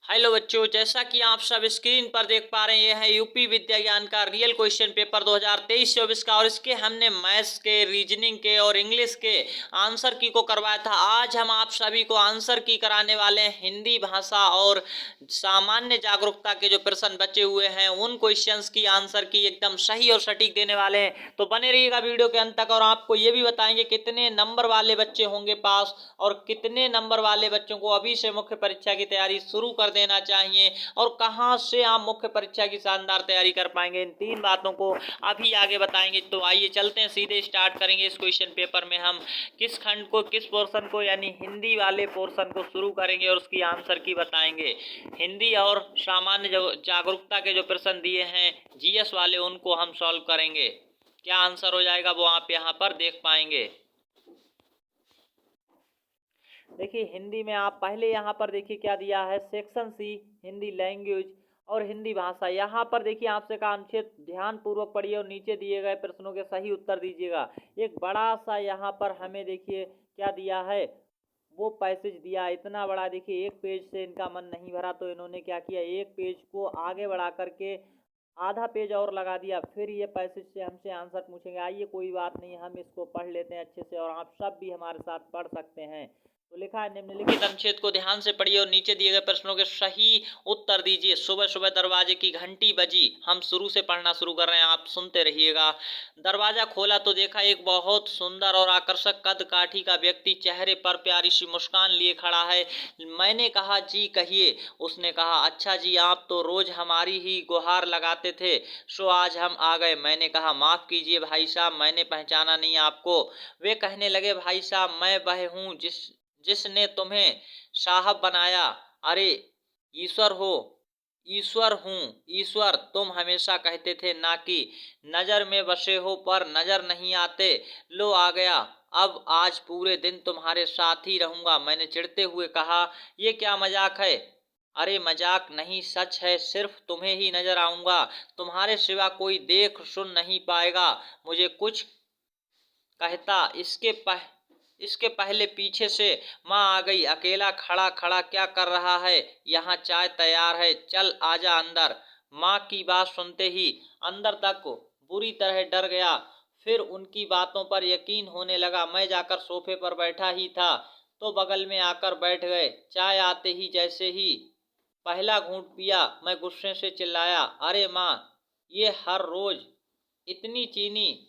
Hello बच्चों, जैसा कि आप सब स्क्रीन पर देख पा रहे हैं, यह है यूपी विद्या ज्ञान का रियल क्वेश्चन पेपर 2023-24 का। और इसके हमने मैथ्स के, रीजनिंग के और इंग्लिश के आंसर की को करवाया था। आज हम आप सभी को आंसर की कराने वाले हैं। हिंदी भाषा और सामान्य जागरूकता के जो प्रश्न बचे हुए हैं उन क्वेश्चंस की आंसर की एकदम सही और सटीक देने वाले हैं। तो बने रहिएगा वीडियो के अंत तक। और आपको ये भी बताएंगे कितने नंबर वाले बच्चे होंगे पास और कितने नंबर वाले बच्चों को अभी से मुख्य परीक्षा की तैयारी शुरू कर देना चाहिए और कहां से आप मुख्य परीक्षा की शानदार तैयारी कर पाएंगे। इन तीन बातों को अभी आगे बताएंगे। तो आइए चलते हैं, सीधे स्टार्ट करेंगे। इस क्वेश्चन पेपर में हम किस खंड को, किस पोर्शन को, यानी हिंदी वाले पोर्शन को शुरू करेंगे और उसकी आंसर की बताएंगे। हिंदी और सामान्य जागरूकता के जो प्रश्न दिए हैं जीएस वाले, उनको हम सॉल्व करेंगे। क्या आंसर हो जाएगा वो आप यहाँ पर देख पाएंगे। देखिए हिंदी में आप पहले यहाँ पर देखिए क्या दिया है, सेक्शन सी हिंदी लैंग्वेज और हिंदी भाषा। यहाँ पर देखिए आपसे कहा अनुच्छेद ध्यान पूर्वक पढ़िए और नीचे दिए गए प्रश्नों के सही उत्तर दीजिएगा। एक बड़ा सा यहाँ पर हमें देखिए क्या दिया है, वो पैसेज दिया है इतना बड़ा। देखिए एक पेज से इनका मन नहीं भरा तो इन्होंने क्या किया, एक पेज को आगे बढ़ा करके आधा पेज और लगा दिया। फिर ये पैसेज से हमसे आंसर पूछेंगे। आइए कोई बात नहीं, हम इसको पढ़ लेते हैं अच्छे से और आप सब भी हमारे साथ पढ़ सकते हैं। तो लिखा है, निम्नलिखित अनुच्छेद को ध्यान से पढ़िए और नीचे दिए गए प्रश्नों के सही उत्तर दीजिए। सुबह सुबह दरवाजे की घंटी बजी। हम शुरू से पढ़ना शुरू कर रहे हैं, आप सुनते रहिएगा। दरवाजा खोला तो देखा एक बहुत सुंदर और आकर्षक कद काठी का व्यक्ति चेहरे पर प्यारी सी मुस्कान लिए खड़ा है। मैंने कहा, जी कहिए। उसने कहा, अच्छा जी, आप तो रोज हमारी ही गुहार लगाते थे, सो आज हम आ गए। मैंने कहा, माफ कीजिए भाई साहब, मैंने पहचाना नहीं आपको। वे कहने लगे, भाई साहब मैं वह हूँ जिसने तुम्हें साहब बनाया। अरे ईश्वर हो, ईश्वर हूँ। ईश्वर तुम हमेशा कहते थे ना कि नजर में बसे हो पर नजर नहीं आते। लो आ गया, अब आज पूरे दिन तुम्हारे साथ ही रहूंगा। मैंने चिढ़ते हुए कहा, ये क्या मजाक है। अरे मजाक नहीं, सच है, सिर्फ तुम्हें ही नजर आऊंगा, तुम्हारे सिवा कोई देख सुन नहीं पाएगा। मुझे कुछ कहता इसके पहले पीछे से माँ आ गई। अकेला खड़ा खड़ा क्या कर रहा है, यहाँ चाय तैयार है, चल आजा अंदर। माँ की बात सुनते ही अंदर तक बुरी तरह डर गया। फिर उनकी बातों पर यकीन होने लगा। मैं जाकर सोफे पर बैठा ही था तो बगल में आकर बैठ गए। चाय आते ही जैसे ही पहला घूंट पिया, मैं गुस्से से चिल्लाया, अरे माँ, ये हर रोज इतनी चीनी।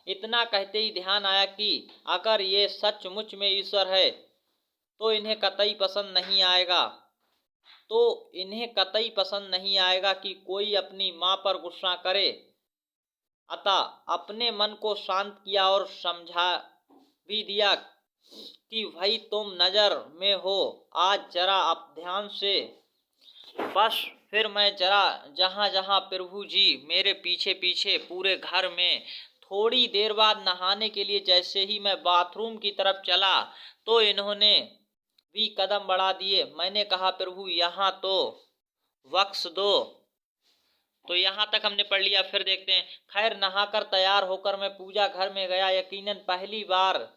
इतना कहते ही ध्यान आया कि अगर ये सचमुच में ईश्वर है तो इन्हें कतई पसंद नहीं आएगा। कि कोई अपनी माँ पर गुस्सा करे। अतः अपने मन को शांत किया और समझा भी दिया कि भाई तुम नजर में हो, आज जरा अब ध्यान से। बस फिर मैं जरा जहां जहां प्रभु जी मेरे पीछे पीछे पूरे घर में। थोड़ी देर बाद नहाने के लिए जैसे ही मैं बाथरूम की तरफ चला तो इन्होंने भी कदम बढ़ा दिए। मैंने कहा, प्रभु यहाँ तो बख्श दो। तो यहाँ तक हमने पढ़ लिया। फिर देखते हैं। खैर नहाकर तैयार होकर मैं पूजा घर में गया। यकीनन पहली बार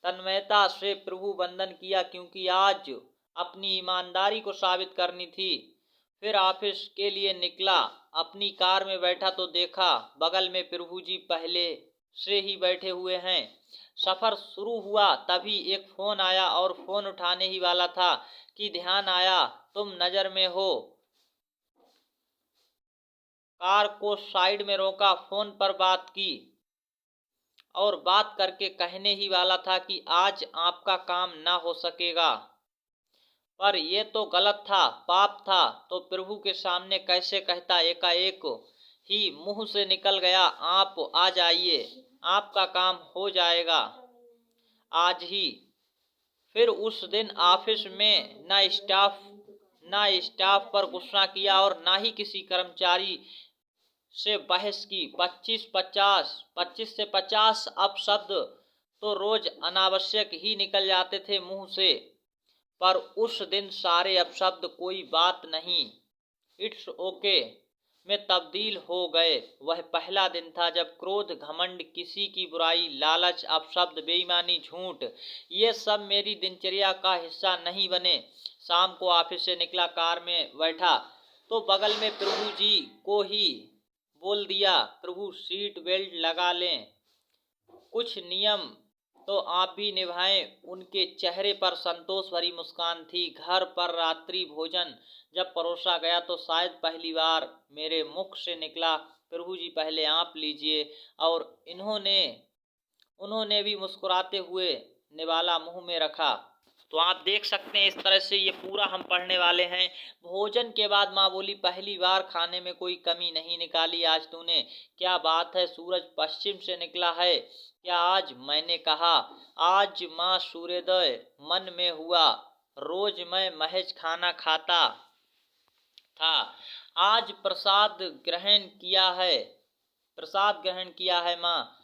तन्मयता से प्रभु वंदन किया, क्योंकि आज अपनी ईमानदारी को साबित करनी थी। फिर ऑफिस के लिए निकला। अपनी कार में बैठा तो देखा बगल में प्रभु जी पहले से ही बैठे हुए हैं। सफर शुरू हुआ तभी एक फोन आया और फोन उठाने ही वाला था कि ध्यान आया तुम नजर में हो। कार को साइड में रोका, फोन पर बात की और बात करके कहने ही वाला था कि आज आपका काम ना हो सकेगा। पर यह तो गलत था, पाप था, तो प्रभु के सामने कैसे कहता। एकाएक ही मुंह से निकल गया, आप आ जाइए, आपका काम हो जाएगा आज ही। फिर उस दिन ऑफिस में ना स्टाफ पर गुस्सा किया और ना ही किसी कर्मचारी से बहस की। 25 से 50 अपशब्द तो रोज अनावश्यक ही निकल जाते थे मुंह से, पर उस दिन सारे अपशब्द कोई बात नहीं, इट्स ओके में तब्दील हो गए। वह पहला दिन था जब क्रोध, घमंड, किसी की बुराई, लालच, अपशब्द, बेईमानी, झूठ, ये सब मेरी दिनचर्या का हिस्सा नहीं बने। शाम को ऑफिस से निकला, कार में बैठा तो बगल में प्रभु जी को ही बोल दिया, प्रभु सीट बेल्ट लगा लें, कुछ नियम तो आप भी निभाएं। उनके चेहरे पर संतोष भरी मुस्कान थी। घर पर रात्रि भोजन जब परोसा गया तो शायद पहली बार मेरे मुख से निकला, प्रभु जी पहले आप लीजिए, और उन्होंने भी मुस्कुराते हुए निवाला मुंह में रखा। तो आप देख सकते हैं इस तरह से ये पूरा हम पढ़ने वाले हैं। भोजन के बाद माँ बोली, पहली बार खाने में कोई कमी नहीं निकाली आज तूने, क्या बात है, सूरज पश्चिम से निकला है क्या आज? मैंने कहा, आज माँ सूर्योदय मन में हुआ, रोज मैं महज खाना खाता था, आज प्रसाद ग्रहण किया है माँ,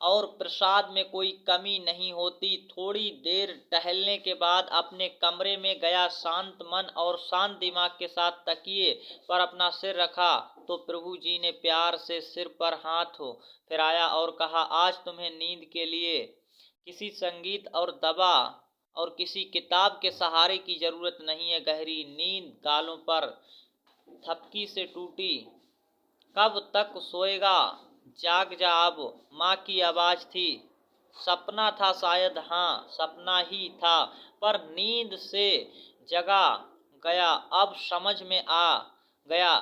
और प्रसाद में कोई कमी नहीं होती। थोड़ी देर टहलने के बाद अपने कमरे में गया, शांत मन और शांत दिमाग के साथ तकिए पर अपना सिर रखा तो प्रभु जी ने प्यार से सिर पर हाथ फिराया और कहा, आज तुम्हें नींद के लिए किसी संगीत और दवा और किसी किताब के सहारे की जरूरत नहीं है। गहरी नींद गालों पर थपकी से टूटी, कब तक सोएगा, जाग जा अब, माँ की आवाज थी। सपना था शायद, हाँ सपना ही था, पर नींद से जगा गया। अब समझ में आ गया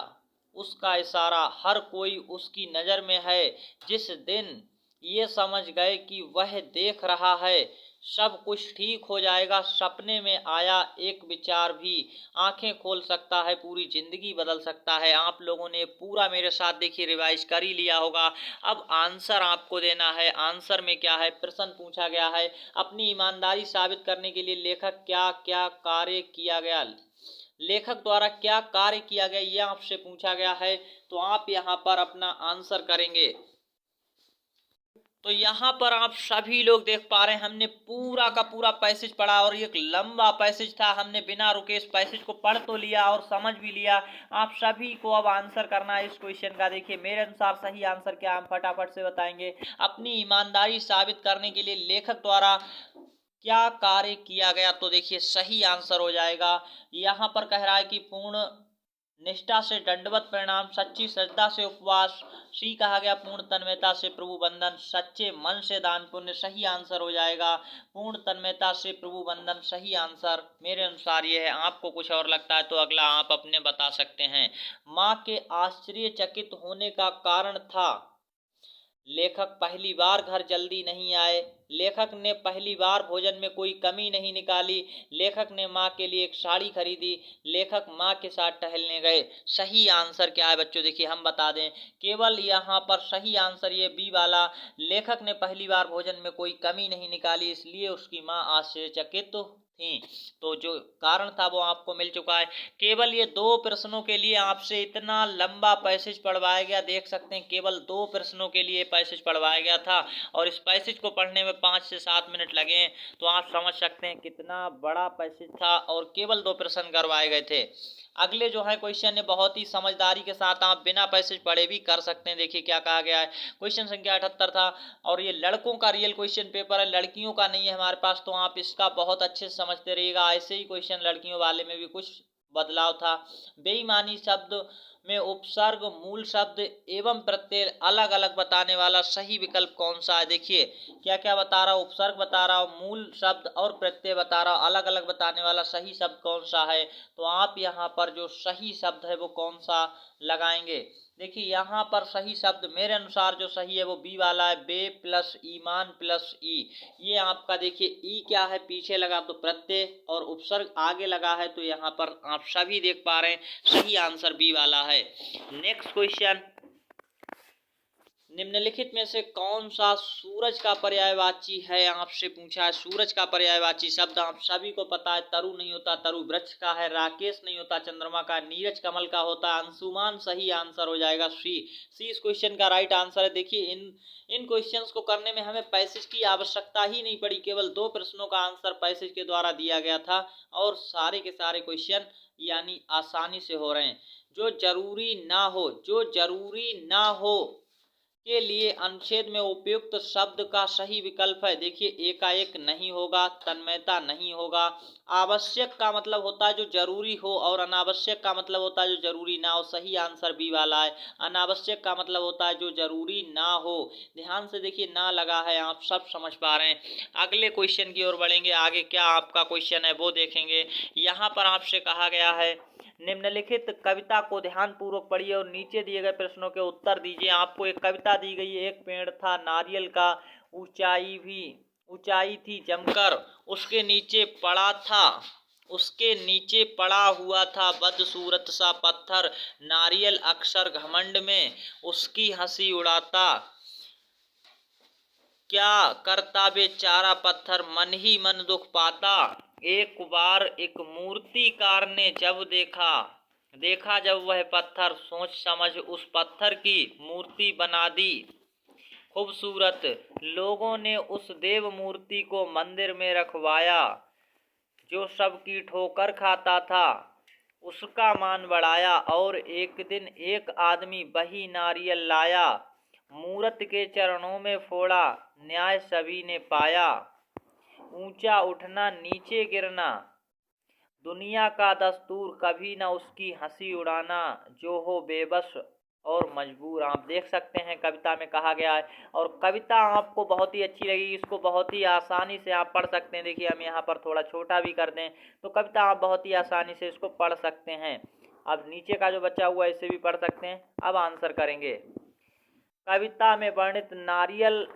उसका इशारा, हर कोई उसकी नजर में है। जिस दिन ये समझ गए कि वह देख रहा है, सब कुछ ठीक हो जाएगा। सपने में आया एक विचार भी आंखें खोल सकता है, पूरी जिंदगी बदल सकता है। आप लोगों ने पूरा मेरे साथ देखिए रिवाइज कर ही लिया होगा। अब आंसर आपको देना है। आंसर में क्या है, प्रश्न पूछा गया है, अपनी ईमानदारी साबित करने के लिए लेखक क्या क्या कार्य किया गया, लेखक द्वारा क्या कार्य किया गया, यह आपसे पूछा गया है। तो आप यहाँ पर अपना आंसर करेंगे। तो यहाँ पर आप सभी लोग देख पा रहे हैं, हमने पूरा का पूरा पैसेज पढ़ा और एक लंबा पैसेज था। हमने बिना रुके इस पैसेज को पढ़ तो लिया और समझ भी लिया। आप सभी को अब आंसर करना है इस क्वेश्चन का। देखिए मेरे अनुसार सही आंसर क्या, हम फटाफट से बताएंगे। अपनी ईमानदारी साबित करने के लिए लेखक द्वारा क्या कार्य किया गया, तो देखिए सही आंसर हो जाएगा। यहाँ पर कह रहा है कि पूर्ण निष्ठा से दंडवत प्रणाम, सच्ची श्रद्धा से उपवास, सी कहा गया पूर्ण तन्मयता से प्रभु बंधन, सच्चे मन से दान पुण्य, सही आंसर हो जाएगा। पूर्ण तन्मयता से प्रभु बंधन सही आंसर मेरे अनुसार ये है। आपको कुछ और लगता है तो अगला आप अपने बता सकते हैं। माँ के आश्चर्यचकित होने का कारण था, लेखक पहली बार घर जल्दी नहीं आए, लेखक ने पहली बार भोजन में कोई कमी नहीं निकाली, लेखक ने माँ के लिए एक साड़ी खरीदी, लेखक माँ के साथ टहलने गए। सही आंसर क्या है बच्चों, देखिए हम बता दें, केवल यहाँ पर सही आंसर ये बी वाला, लेखक ने पहली बार भोजन में कोई कमी नहीं निकाली इसलिए उसकी माँ आश्चर्यचकित थी। तो जो कारण था वो आपको मिल चुका है। केवल ये 2 प्रश्नों के लिए आपसे इतना लंबा पैसेज पढ़वाया गया, देख सकते हैं केवल 2 प्रश्नों के लिए पैसेज पढ़वाया गया था और इस पैसेज को पढ़ने में 5 से 7 मिनट लगे हैं। तो आप समझ सकते हैं कितना बड़ा पैसेज था और केवल 2 प्रश्न करवाए गए थे। अगले जो है क्वेश्चन है बहुत ही समझदारी के साथ आप बिना पैसेज पढ़े भी कर सकते हैं। देखिए क्या कहा गया है, क्वेश्चन संख्या 78 था और ये लड़कों का रियल क्वेश्चन पेपर है, लड़कियों का नहीं है हमारे पास। तो आप इसका बहुत अच्छे से समझते रहिएगा। ऐसे ही क्वेश्चन लड़कियों वाले में भी कुछ बदलाव था। बेईमानी शब्द में उपसर्ग, मूल शब्द एवं प्रत्यय अलग अलग बताने वाला सही विकल्प कौन सा है। देखिए क्या क्या बता रहा हूँ, उपसर्ग बता रहा हूँ, मूल शब्द और प्रत्यय बता रहा हूँ, अलग अलग बताने वाला सही शब्द कौन सा है। तो आप यहाँ पर जो सही शब्द है वो कौन सा लगाएंगे। देखिए यहाँ पर सही शब्द मेरे अनुसार जो सही है वो बी वाला है, बे प्लस ईमान प्लस ई। ये आपका देखिए ई क्या है, पीछे लगा तो प्रत्यय और उपसर्ग आगे लगा है, तो यहाँ पर आप सभी देख पा रहे हैं सही आंसर बी वाला है। नेक्स्ट क्वेश्चन, निम्नलिखित में से कौन सा सूरज का पर्यायवाची है, आपसे पूछा है। सूरज का पर्यायवाची शब्द आप सभी को पता है, तरु नहीं होता, तरु वृक्ष का है, राकेश नहीं होता, चंद्रमा का, नीरज कमल का होता, अंशुमान सही आंसर हो जाएगा सी इस क्वेश्चन का राइट आंसर है। देखिए इन क्वेश्चंस को करने में हमें पैसेज की आवश्यकता ही नहीं पड़ी, केवल 2 प्रश्नों का आंसर पैसेज के द्वारा दिया गया था और सारे के सारे क्वेश्चन यानी आसानी से हो रहे हैं। जो जरूरी ना हो के लिए अनुच्छेद में उपयुक्त शब्द का सही विकल्प है। देखिए एकाएक नहीं होगा, तन्मयता नहीं होगा। आवश्यक का मतलब होता है जो जरूरी हो, और अनावश्यक का मतलब होता है जो जरूरी ना हो। सही आंसर बी वाला है। अनावश्यक का मतलब होता है जो जरूरी ना हो। ध्यान से देखिए, ना लगा है, आप सब समझ पा रहे हैं। अगले क्वेश्चन की ओर बढ़ेंगे। आगे क्या आपका क्वेश्चन है वो देखेंगे। यहाँ पर आपसे कहा गया है निम्नलिखित कविता को ध्यान पूर्वक पढ़िए और नीचे दिए गए प्रश्नों के उत्तर दीजिए। आपको एक कविता दी गई है। एक पेड़ था नारियल का, ऊंचाई थी जमकर, उसके नीचे पड़ा हुआ था बदसूरत सा पत्थर। नारियल अक्सर घमंड में उसकी हंसी उड़ाता, क्या करता बेचारा पत्थर मन ही मन दुख पाता। एक बार एक मूर्तिकार ने जब देखा जब वह पत्थर, सोच समझ उस पत्थर की मूर्ति बना दी खूबसूरत। लोगों ने उस देव मूर्ति को मंदिर में रखवाया, जो सबकी ठोकर खाता था उसका मान बढ़ाया। और एक दिन एक आदमी वही नारियल लाया, मूरत के चरणों में फोड़ा, न्याय सभी ने पाया। ऊंचा उठना नीचे गिरना दुनिया का दस्तूर, कभी न उसकी हंसी उड़ाना जो हो बेबस और मजबूर। आप देख सकते हैं कविता में कहा गया है, और कविता आपको बहुत ही अच्छी लगेगी। इसको बहुत ही आसानी से आप पढ़ सकते हैं। देखिए हम यहाँ पर थोड़ा छोटा भी कर दें तो कविता आप बहुत ही आसानी से इसको पढ़ सकते हैं। अब नीचे का जो बचा हुआ है इसे भी पढ़ सकते हैं। अब आंसर करेंगे। कविता में वर्णित नारियल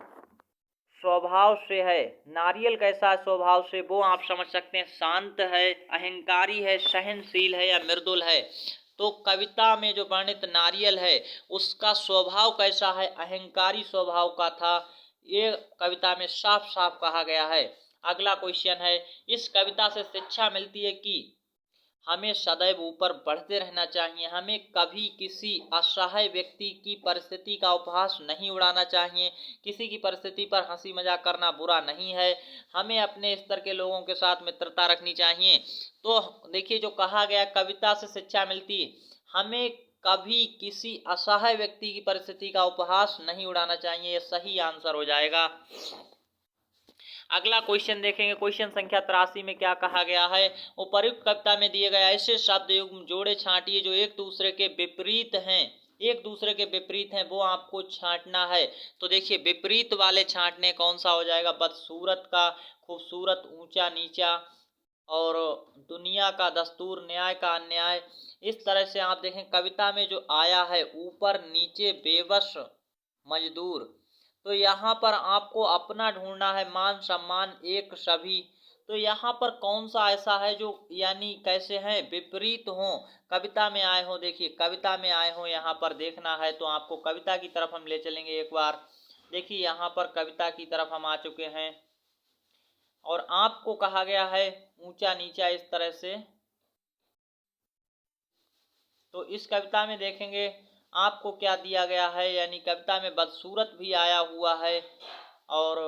स्वभाव से है। नारियल कैसा स्वभाव से, वो आप समझ सकते हैं। शांत है, अहंकारी है, सहनशील है या मृदुल है। तो कविता में जो वर्णित नारियल है उसका स्वभाव कैसा है, अहंकारी स्वभाव का था। ये कविता में साफ साफ कहा गया है। अगला क्वेश्चन है, इस कविता से शिक्षा मिलती है कि हमें सदैव ऊपर बढ़ते रहना चाहिए। हमें कभी किसी असहाय व्यक्ति की परिस्थिति का उपहास नहीं उड़ाना चाहिए। किसी की परिस्थिति पर हंसी मजाक करना बुरा नहीं है। हमें अपने स्तर के लोगों के साथ मित्रता रखनी चाहिए। तो देखिए जो कहा गया कविता से शिक्षा मिलती है, हमें कभी किसी असहाय व्यक्ति की परिस्थिति का उपहास नहीं उड़ाना चाहिए। यह सही आंसर हो जाएगा। अगला क्वेश्चन देखेंगे। क्वेश्चन संख्या 83 में क्या कहा गया है। उपर्युक्त कविता में दिए गए ऐसे शब्द युग्म जोड़े छांटिए जो एक दूसरे के विपरीत हैं, वो आपको छांटना है। तो देखिए विपरीत वाले छांटने कौन सा हो जाएगा। बदसूरत का खूबसूरत, ऊंचा नीचा, और दुनिया का दस्तूर, न्याय का अन्याय। इस तरह से आप देखें कविता में जो आया है ऊपर नीचे बेबस मजदूर, तो यहाँ पर आपको अपना ढूंढना है। मान सम्मान एक सभी, तो यहाँ पर कौन सा ऐसा है जो यानी कैसे हैं, विपरीत हो, कविता में आए हो। देखिए कविता में आए हो यहाँ पर देखना है। तो आपको कविता की तरफ हम ले चलेंगे एक बार। देखिए यहाँ पर कविता की तरफ हम आ चुके हैं और आपको कहा गया है ऊंचा नीचा इस तरह से। तो इस कविता में देखेंगे आपको क्या दिया गया है, यानी कविता में बदसूरत भी आया हुआ है और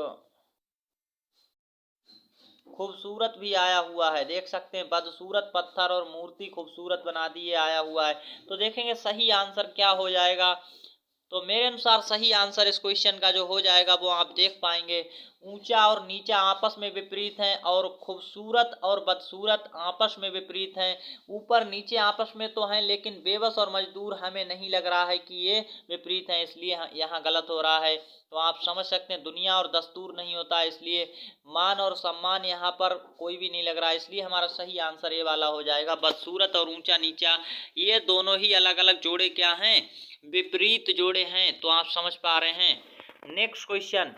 खूबसूरत भी आया हुआ है। देख सकते हैं बदसूरत पत्थर और मूर्ति खूबसूरत बना दिए आया हुआ है। तो देखेंगे सही आंसर क्या हो जाएगा। तो मेरे अनुसार सही आंसर इस क्वेश्चन का जो हो जाएगा वो आप देख पाएंगे, ऊंचा और नीचा आपस में विपरीत हैं और खूबसूरत और बदसूरत आपस में विपरीत हैं। ऊपर नीचे आपस में तो हैं लेकिन बेबस और मजदूर हमें नहीं लग रहा है कि ये विपरीत हैं, इसलिए यहाँ गलत हो रहा है। तो आप समझ सकते हैं दुनिया और दस्तूर नहीं होता है, इसलिए मान और सम्मान यहाँ पर कोई भी नहीं लग रहा है, इसलिए हमारा सही आंसर ये वाला हो जाएगा। बदसूरत और ऊंचा नीचा ये दोनों ही अलग अलग जोड़े क्या हैं, विपरीत जोड़े हैं। तो आप समझ पा रहे हैं। नेक्स्ट क्वेश्चन,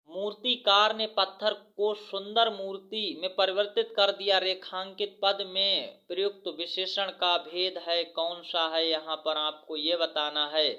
मूर्तिकार ने पत्थर को सुंदर मूर्ति में परिवर्तित कर दिया। रेखांकित पद में प्रयुक्त विशेषण का भेद है कौन सा है, यहाँ पर आपको ये बताना है।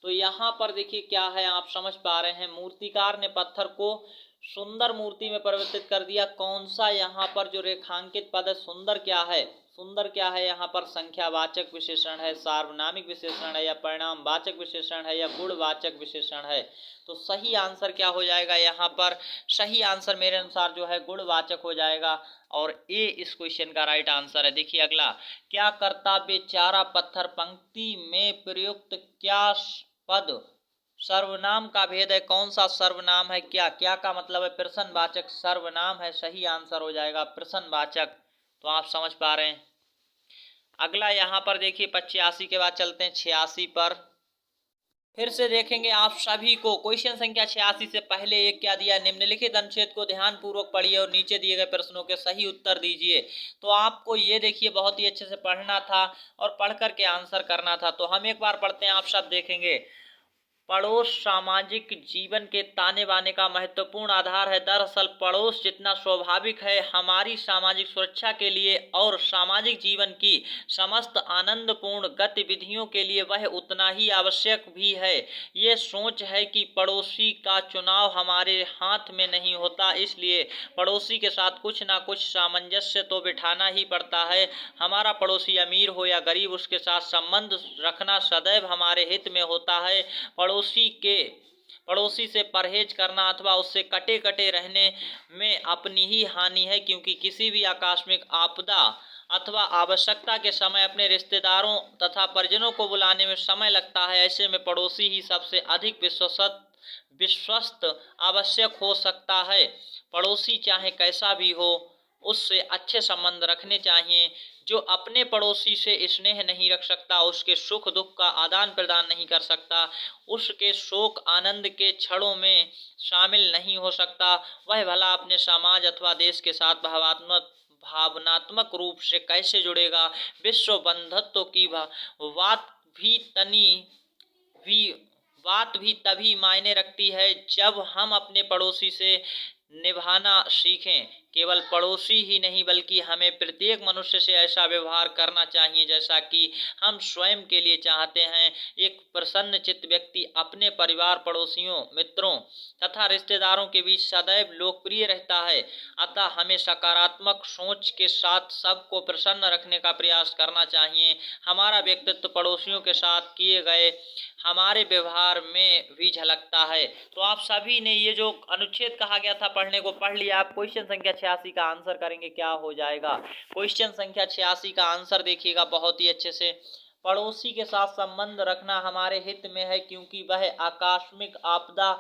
तो यहाँ पर देखिए क्या है, आप समझ पा रहे हैं। मूर्तिकार ने पत्थर को सुंदर मूर्ति में परिवर्तित कर दिया। कौन सा यहाँ पर जो रेखांकित पद है सुंदर क्या है? सुंदर क्या है यहाँ पर? संख्यावाचक विशेषण है, सार्वनामिक विशेषण है, या परिणामवाचक विशेषण है, या गुणवाचक विशेषण है? तो सही आंसर क्या हो जाएगा यहाँ पर? सही आंसर मेरे अनुसार जो है गुणवाचक हो जाएगा और ए इस क्वेश्चन का राइट आंसर है। देखिए अगला, क्या कर्तव्य चारा पत्थर पंक्ति में प्रयुक्त क्या पद सर्वनाम का भेद है? कौन सा सर्वनाम है? क्या क्या का मतलब है प्रश्नवाचक सर्वनाम है। सही आंसर हो जाएगा प्रश्नवाचक। तो आप समझ पा रहे हैं। अगला यहाँ पर देखिए 85 के बाद चलते हैं 86 पर। फिर से देखेंगे आप सभी को क्वेश्चन संख्या 86 से पहले एक क्या दिया? निम्नलिखित अनुच्छेद को ध्यान पूर्वक पढ़िए और नीचे दिए गए प्रश्नों के सही उत्तर दीजिए। तो आपको ये देखिए बहुत ही अच्छे से पढ़ना था और पढ़ करके आंसर करना था। तो हम एक बार पढ़ते हैं, आप सब देखेंगे। पड़ोस सामाजिक जीवन के ताने बाने का महत्वपूर्ण आधार है। दरअसल पड़ोस जितना स्वाभाविक है हमारी सामाजिक सुरक्षा के लिए और सामाजिक जीवन की समस्त आनंदपूर्ण गतिविधियों के लिए वह उतना ही आवश्यक भी है। ये सोच है कि पड़ोसी का चुनाव हमारे हाथ में नहीं होता, इसलिए पड़ोसी के साथ कुछ ना कुछ सामंजस्य तो बिठाना ही पड़ता है। हमारा पड़ोसी अमीर हो या गरीब, उसके साथ संबंध रखना सदैव हमारे हित में होता है। पड़ोसी से परहेज करना अथवा उससे कटे कटे रहने में अपनी ही हानि है, क्योंकि किसी भी आकस्मिक आपदा अथवा आवश्यकता के समय अपने रिश्तेदारों तथा परिजनों को बुलाने में समय लगता है। ऐसे में पड़ोसी ही सबसे अधिक विश्वस्त आवश्यक हो सकता है। पड़ोसी चाहे कैसा भी हो उससे अच्छे संबंध रखने चाहिए। जो अपने पड़ोसी से स्नेह नहीं रख सकता, उसके सुख दुख का आदान प्रदान नहीं कर सकता, उसके शोक आनंद के क्षणों में शामिल नहीं हो सकता, वह भला अपने समाज अथवा देश के साथ भावनात्मक रूप से कैसे जुड़ेगा? विश्व बंधुत्व की भी बात भी तभी मायने रखती है जब हम अपने पड़ोसी से निभाना सीखें। केवल पड़ोसी ही नहीं बल्कि हमें प्रत्येक मनुष्य से ऐसा व्यवहार करना चाहिए जैसा कि हम स्वयं के लिए चाहते हैं। एक प्रसन्नचित्त व्यक्ति अपने परिवार, पड़ोसियों, मित्रों तथा रिश्तेदारों के बीच सदैव लोकप्रिय रहता है। अतः हमें सकारात्मक सोच के साथ सबको प्रसन्न रखने का प्रयास करना चाहिए। हमारा व्यक्तित्व पड़ोसियों के साथ किए गए हमारे व्यवहार में भी झलकता है। तो आप सभी ने ये जो अनुच्छेद कहा गया था पढ़ने को पढ़ लिया। आप क्वेश्चन संख्या 86 का आंसर करेंगे, क्या हो जाएगा? क्वेश्चन संख्या 86 का आंसर देखिएगा बहुत ही अच्छे से। पड़ोसी के साथ संबंध रखना हमारे हित में है, क्योंकि वह आकस्मिक आपदा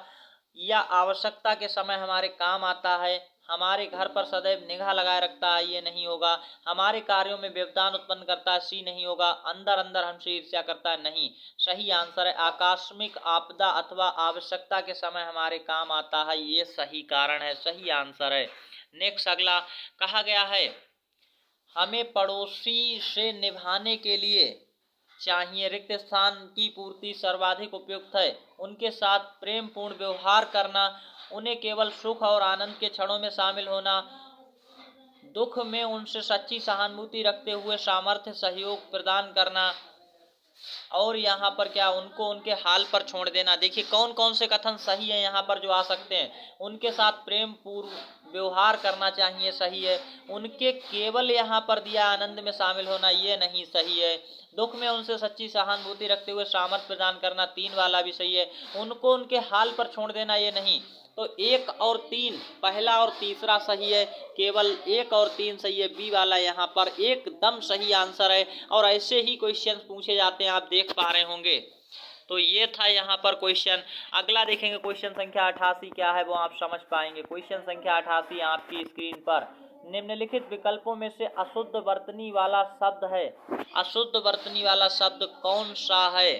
या आवश्यकता के समय हमारे काम आता है। हमारे घर पर सदैव निगाह लगाए रखता है, ये नहीं होगा। हमारे कार्यों में व्यवधान उत्पन्न करता है, सी नहीं होगा। अंदर अंदर हमसे ईर्ष्या करता है, नहीं। सही आंसर है आकस्मिक आपदा अथवा आवश्यकता के समय हमारे काम आता है, ये सही कारण है, सही आंसर है। नेक्स्ट अगला कहा गया है हमें पड़ोसी से निभाने के लिए चाहिए रिक्त स्थान की पूर्ति सर्वाधिक उपयुक्त है। उनके साथ प्रेम पूर्ण व्यवहार करना, उन्हें केवल सुख और आनंद के क्षणों में शामिल होना, दुख में उनसे सच्ची सहानुभूति रखते हुए सामर्थ्य सहयोग प्रदान करना, और यहाँ पर क्या उनको उनके हाल पर छोड़ देना। देखिए कौन कौन से कथन सही है यहाँ पर जो आ सकते हैं। उनके साथ प्रेम पूर्व व्यवहार करना चाहिए, सही है। उनके केवल यहाँ पर दिया आनंद में शामिल होना, ये नहीं सही है। दुख में उनसे सच्ची सहानुभूति रखते हुए सामर्थ्य प्रदान करना, 3 वाला भी सही है। उनको उनके हाल पर छोड़ देना, ये नहीं। तो 1 और 3, पहला और तीसरा सही है, केवल 1 और 3 सही है। बी वाला यहाँ पर एकदम सही आंसर है। और ऐसे ही क्वेश्चन पूछे जाते हैं, आप देख पा रहे होंगे। तो ये था यहाँ पर क्वेश्चन। अगला देखेंगे क्वेश्चन संख्या 88 क्या है वो आप समझ पाएंगे। क्वेश्चन संख्या 88 आपकी स्क्रीन पर। निम्नलिखित विकल्पों में से अशुद्ध वर्तनी वाला शब्द है। अशुद्ध वर्तनी वाला शब्द कौन सा है?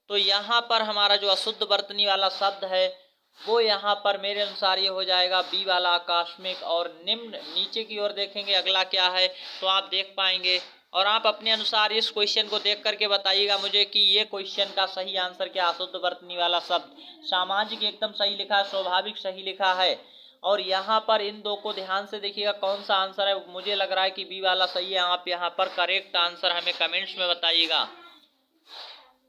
तो यहाँ पर हमारा जो अशुद्ध वर्तनी वाला शब्द है वो यहाँ पर मेरे अनुसार ये हो जाएगा बी वाला आकस्मिक। और निम्न नीचे की ओर देखेंगे अगला क्या है तो आप देख पाएंगे। और आप अपने अनुसार इस क्वेश्चन को देख करके बताइएगा मुझे कि ये क्वेश्चन का सही आंसर क्या। अशुद्ध वर्तनी वाला शब्द सामाजिक एकदम सही लिखा है, स्वाभाविक सही लिखा है। और यहाँ पर इन दो को ध्यान से देखिएगा कौन सा आंसर है। मुझे लग रहा है कि बी वाला सही है। आप यहाँ पर करेक्ट आंसर हमें कमेंट्स में बताइएगा।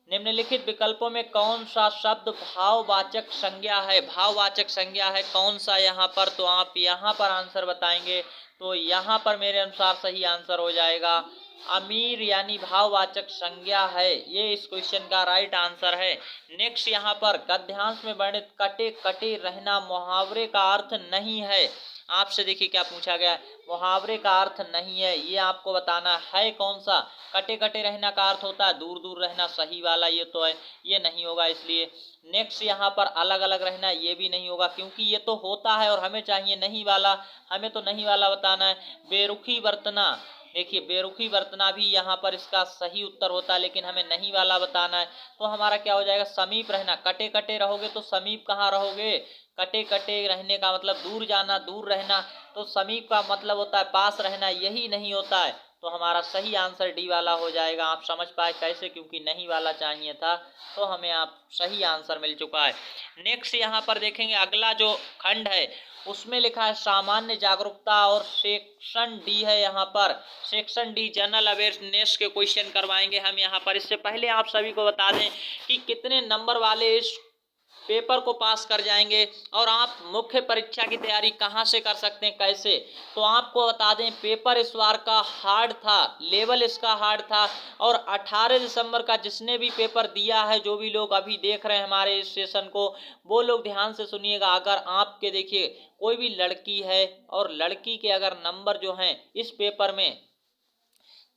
निम्नलिखित विकल्पों में कौन सा शब्द भाववाचक संज्ञा है? भाववाचक संज्ञा है कौन सा यहाँ पर? तो आप यहाँ पर आंसर बताएंगे तो यहाँ पर मेरे अनुसार सही आंसर हो जाएगा अमीर, यानी भाववाचक संज्ञा है, ये इस क्वेश्चन का राइट आंसर है। नेक्स्ट यहाँ पर गद्यांश में वर्णित कटे कटे रहना मुहावरे का अर्थ नहीं है। आपसे देखिए क्या पूछा गया है, मुहावरे का अर्थ नहीं है, ये आपको बताना है कौन सा। कटे कटे रहना का अर्थ होता है दूर दूर रहना, सही वाला ये तो है, ये नहीं होगा इसलिए। नेक्स्ट यहाँ पर अलग अलग रहना, ये भी नहीं होगा क्योंकि ये तो होता है और हमें चाहिए नहीं वाला, हमें तो नहीं वाला बताना है। बेरुखी बरतना, देखिए बेरुखी बरतना भी यहाँ पर इसका सही उत्तर होता है, लेकिन हमें नहीं वाला बताना है। तो हमारा क्या हो जाएगा, समीप रहना। कटे कटे रहोगे तो समीप कहाँ रहोगे? कटे कटे रहने का मतलब दूर जाना, दूर रहना, तो समीप का मतलब होता है पास रहना, यही नहीं होता है। तो हमारा सही आंसर डी वाला हो जाएगा। आप समझ पाए कैसे, क्योंकि नहीं वाला चाहिए था, तो हमें आप सही आंसर मिल चुका है। नेक्स्ट यहाँ पर देखेंगे अगला जो खंड है उसमें लिखा है सामान्य जागरूकता, और सेक्शन डी है यहाँ पर। सेक्शन डी जनरल अवेयरनेस के क्वेश्चन करवाएंगे हम यहाँ पर। इससे पहले आप सभी को बता दें कि कितने नंबर वाले इस पेपर को पास कर जाएंगे और आप मुख्य परीक्षा की तैयारी कहाँ से कर सकते हैं, कैसे। तो आपको बता दें पेपर इस बार का हार्ड था, लेवल इसका हार्ड था, और 18 दिसंबर का जिसने भी पेपर दिया है, जो भी लोग अभी देख रहे हैं हमारे इस सेशन को, वो लोग ध्यान से सुनिएगा। अगर आपके देखिए कोई भी लड़की है और लड़की के अगर नंबर जो हैं इस पेपर में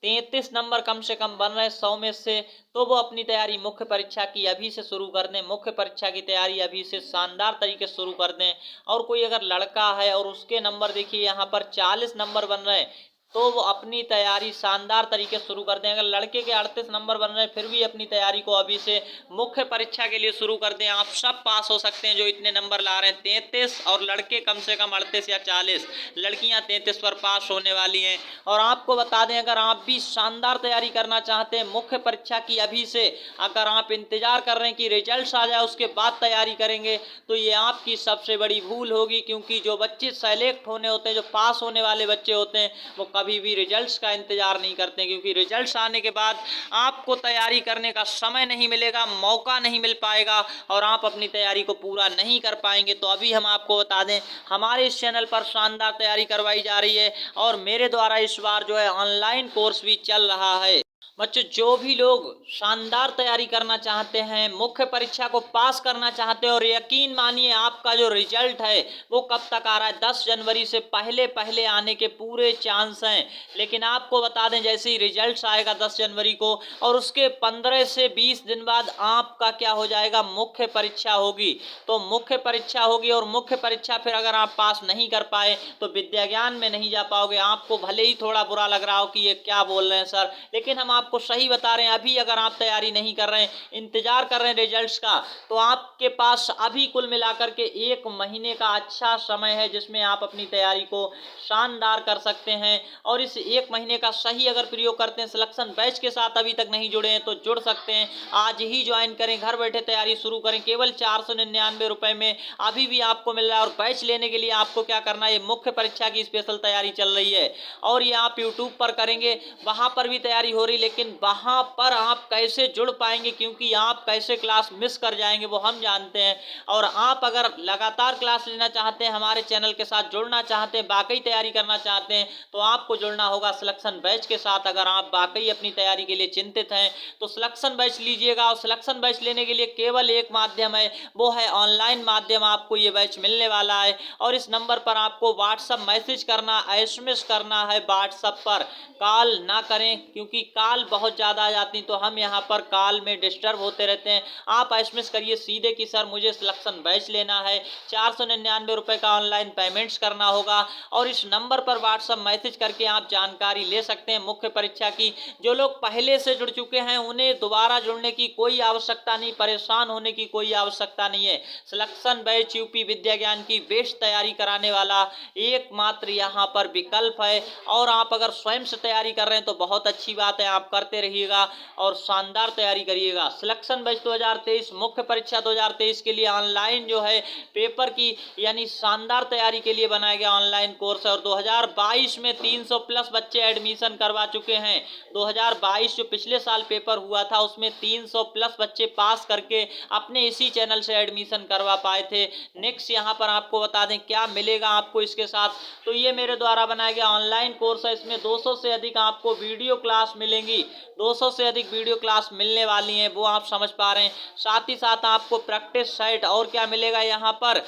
33 नंबर कम से कम बन रहे 100 में से, तो वो अपनी तैयारी मुख्य परीक्षा की अभी से शुरू कर दें। मुख्य परीक्षा की तैयारी अभी से शानदार तरीके से शुरू कर दें। और कोई अगर लड़का है और उसके नंबर देखिए यहाँ पर 40 नंबर बन रहे हैं, तो वो अपनी तैयारी शानदार तरीके से शुरू कर दें। अगर लड़के के 38 नंबर बन रहे हैं, फिर भी अपनी तैयारी को अभी से मुख्य परीक्षा के लिए शुरू कर दें। आप सब पास हो सकते हैं जो इतने नंबर ला रहे हैं 33, और लड़के कम से कम 38 या 40, लड़कियां 33 पर पास होने वाली हैं। और आपको बता दें अगर आप भी शानदार तैयारी करना चाहते हैं मुख्य परीक्षा की अभी से, अगर आप इंतजार कर रहे हैं कि रिजल्ट आ जाए उसके बाद तैयारी करेंगे, तो ये आपकी सबसे बड़ी भूल होगी। क्योंकि जो बच्चे सेलेक्ट होने होते हैं, जो पास होने वाले बच्चे होते हैं, वो कभी भी रिजल्ट्स का इंतजार नहीं करते, क्योंकि रिजल्ट्स आने के बाद आपको तैयारी करने का समय नहीं मिलेगा, मौका नहीं मिल पाएगा, और आप अपनी तैयारी को पूरा नहीं कर पाएंगे। तो अभी हम आपको बता दें हमारे इस चैनल पर शानदार तैयारी करवाई जा रही है, और मेरे द्वारा इस बार जो है ऑनलाइन कोर्स भी चल रहा है। बच्चों जो भी लोग शानदार तैयारी करना चाहते हैं, मुख्य परीक्षा को पास करना चाहते हैं, और यकीन मानिए आपका जो रिजल्ट है वो कब तक आ रहा है, 10 जनवरी से पहले पहले आने के पूरे चांस हैं। लेकिन आपको बता दें जैसे ही रिजल्ट आएगा 10 जनवरी को, और उसके 15 से 20 दिन बाद आपका क्या हो जाएगा, मुख्य परीक्षा होगी। तो मुख्य परीक्षा होगी, और मुख्य परीक्षा फिर अगर आप पास नहीं कर पाए तो विद्या ज्ञान में नहीं जा पाओगे। आपको भले ही थोड़ा बुरा लग रहा हो कि ये क्या बोल रहे हैं सर, लेकिन हम आपको सही बता रहे हैं। अभी अगर आप तैयारी नहीं कर रहे हैं, इंतजार कर रहे हैं रिजल्ट्स का, तो आपके पास अभी कुल मिलाकर के 1 महीने का अच्छा समय है जिसमें आप अपनी तैयारी को शानदार कर सकते हैं। और इस 1 महीने का सही अगर प्रयोग करते हैं, सिलेक्शन बैच के साथ अभी तक नहीं जुड़े हैं तो जुड़ सकते हैं, आज ही ज्वाइन करें, घर बैठे तैयारी शुरू करें। केवल 499 रुपए में अभी भी आपको मिल रहा है। और बैच लेने के लिए आपको क्या करना है, मुख्य परीक्षा की स्पेशल तैयारी चल रही है, और ये आप यूट्यूब पर करेंगे, वहां पर भी तैयारी हो रही, लेकिन वहां पर आप कैसे जुड़ पाएंगे, क्योंकि आप कैसे क्लास मिस कर जाएंगे वो हम जानते हैं। और आप अगर लगातार क्लास लेना चाहते हैं, हमारे चैनल के साथ जुड़ना चाहते हैं, वाकई तैयारी करना चाहते हैं, तो आपको जुड़ना होगा सिलेक्शन बैच के साथ। अगर आप वाकई अपनी तैयारी के लिए चिंतित हैं तो सिलेक्शन बैच लीजिएगा। और सिलेक्शन बैच लेने के लिए केवल एक माध्यम है, वो है ऑनलाइन माध्यम। आपको ये बैच मिलने वाला है, और इस नंबर पर आपको व्हाट्सएप मैसेज करना, एसएमएस करना है। व्हाट्सएप पर कॉल ना करें, क्योंकि कॉल बहुत ज़्यादा आ जाती तो हम यहाँ पर कॉल में डिस्टर्ब होते रहते हैं। आप एसएमएस करिए सीधे कि सर मुझे सिलेक्शन बैच लेना है, 499 रुपये का ऑनलाइन पेमेंट्स करना होगा, और इस नंबर पर व्हाट्सएप मैसेज करके आप जानकारी ले सकते हैं मुख्य परीक्षा की। जो लोग पहले से जुड़ चुके हैं उन्हें दोबारा जुड़ने की कोई आवश्यकता नहीं, परेशान होने की कोई आवश्यकता नहीं है। सिलेक्शन बैच यूपी विद्या ज्ञान की बेस्ट तैयारी कराने वाला एकमात्र यहाँ पर विकल्प है। और आप अगर स्वयं से तैयारी कर रहे हैं तो बहुत अच्छी बात है, आपका करते रहिएगा और शानदार तैयारी करिएगा। सिलेक्शन बैच 2023 मुख्य परीक्षा 2023 के लिए ऑनलाइन जो है पेपर की यानी शानदार तैयारी के लिए बनाया गया ऑनलाइन कोर्स है और 2022 में 300 प्लस बच्चे एडमिशन करवा चुके हैं। 2022 जो पिछले साल पेपर हुआ था उसमें 300 प्लस बच्चे पास करके अपने इसी चैनल से एडमिशन करवा पाए थे। नेक्स्ट यहाँ पर आपको बता दें क्या मिलेगा आपको इसके साथ, तो ये मेरे द्वारा बनाया गया ऑनलाइन कोर्स है। इसमें 200 से अधिक आपको वीडियो क्लास मिलेंगी, 200 से अधिक वीडियो क्लास मिलने वाली हैं, वो आप समझ पा रहे हैं। साथ ही साथ आपको प्रैक्टिस सेट और क्या मिलेगा यहाँ पर,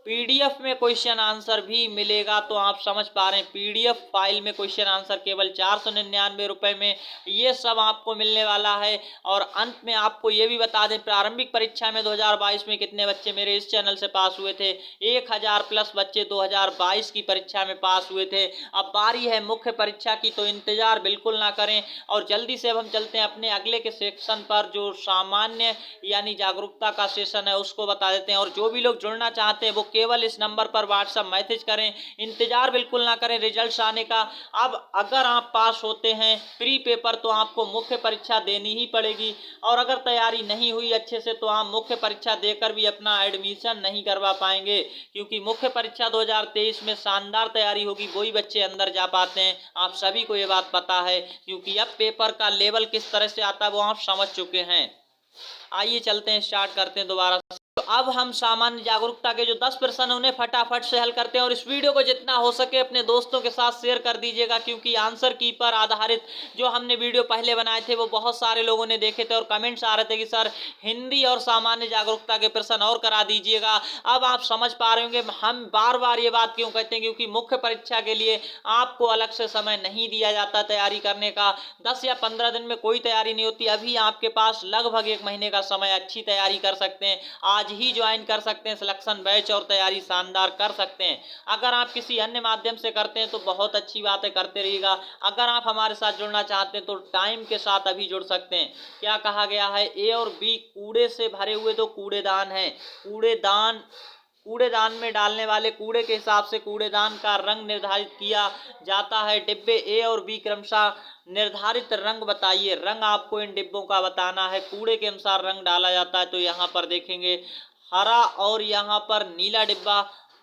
पीडीएफ में क्वेश्चन आंसर भी मिलेगा। तो आप समझ पा रहे हैं पीडीएफ फाइल में क्वेश्चन आंसर केवल 499 रुपए में ये सब आपको मिलने वाला है। और अंत में आपको ये भी बता दें प्रारंभिक परीक्षा में 2022 में कितने बच्चे मेरे इस चैनल से पास हुए थे, 1000 प्लस बच्चे 2022 की परीक्षा में पास हुए थे। अब बारी है मुख्य परीक्षा की, तो इंतजार बिल्कुल ना करें और जल्दी से अब हम चलते हैं अपने अगले के सेक्शन पर जो सामान्य यानी जागरूकता का सेशन है उसको बता देते हैं। और जो भी लोग जुड़ना चाहते हैं वो केवल इस नंबर पर व्हाट्सएप मैसेज करें, इंतजार बिल्कुल ना करें रिजल्ट्स आने का। अब अगर आप पास होते हैं प्री पेपर तो आपको मुख्य परीक्षा देनी ही पड़ेगी और अगर तैयारी नहीं हुई अच्छे से तो आप मुख्य परीक्षा देकर भी अपना एडमिशन नहीं करवा पाएंगे, क्योंकि मुख्य परीक्षा 2023 में शानदार तैयारी होगी वही बच्चे अंदर जा पाते हैं। आप सभी को ये बात पता है, क्योंकि अब पेपर का लेवल किस तरह से आता है वो आप समझ चुके हैं। आइए चलते हैं, स्टार्ट करते हैं दोबारा। तो अब हम सामान्य जागरूकता के जो 10 प्रश्न उन्हें फटाफट से हल करते हैं और इस वीडियो को जितना हो सके अपने दोस्तों के साथ शेयर कर दीजिएगा, क्योंकि आंसर की पर आधारित जो हमने वीडियो पहले बनाए थे वो बहुत सारे लोगों ने देखे थे और कमेंट्स आ रहे थे कि सर हिंदी और सामान्य जागरूकता के प्रश्न और करा दीजिएगा। अब आप समझ पा रहे होंगे हम बार बार ये बात क्यों कहते हैं, क्योंकि मुख्य परीक्षा के लिए आपको अलग से समय नहीं दिया जाता तैयारी करने का। 10 या 15 दिन में कोई तैयारी नहीं होती, अभी आपके पास लगभग 1 महीने का समय, अच्छी तैयारी कर सकते हैं। आज ही ज्वाइन कर सकते हैं सिलेक्शन बैच और तैयारी शानदार कर सकते हैं। अगर आप किसी अन्य माध्यम से करते हैं तो बहुत अच्छी बात है, करते रहिएगा। अगर आप हमारे साथ जुड़ना चाहते हैं तो टाइम के साथ अभी जुड़ सकते हैं। क्या कहा गया है, ए और बी कूड़े से भरे हुए 2 कूड़ेदान हैं। कूड़ेदान में डालने वाले कूड़े के हिसाब से कूड़ेदान का रंग निर्धारित किया जाता है। डिब्बे ए और बी क्रमशः निर्धारित रंग बताइए। रंग आपको इन डिब्बों का बताना है, कूड़े के अनुसार रंग डाला जाता है। तो यहाँ पर देखेंगे हरा और यहाँ पर नीला डिब्बा,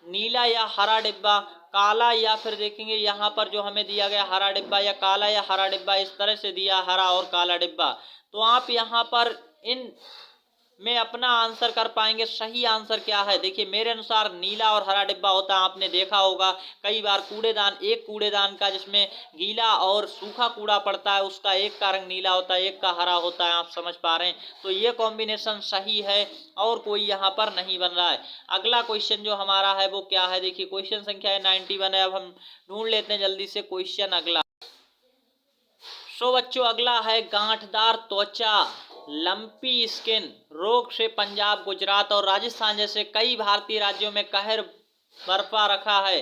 नीला या हरा डिब्बा, काला या फिर देखेंगे यहाँ पर जो हमें दिया गया हरा डिब्बा या काला या हरा डिब्बा, इस तरह से दिया हरा और काला डिब्बा। तो आप यहाँ पर इन में अपना आंसर कर पाएंगे। सही आंसर क्या है, देखिए मेरे अनुसार नीला और हरा डिब्बा होता है। आपने देखा होगा कई बार कूड़ेदान, एक कूड़ेदान का जिसमें गीला और सूखा कूड़ा पड़ता है उसका एक का रंग नीला होता है, एक का हरा होता है। आप समझ पा रहे हैं, तो ये कॉम्बिनेशन सही है और कोई यहाँ पर नहीं बन रहा है। अगला क्वेश्चन जो हमारा है वो क्या है, देखिए क्वेश्चन संख्या है 91 है। अब हम ढूंढ लेते हैं जल्दी से क्वेश्चन अगला। सो बच्चों अगला है गांठदार त्वचा लंपी स्किन रोग से पंजाब, गुजरात और राजस्थान जैसे कई भारतीय राज्यों में कहर बरपा रखा है।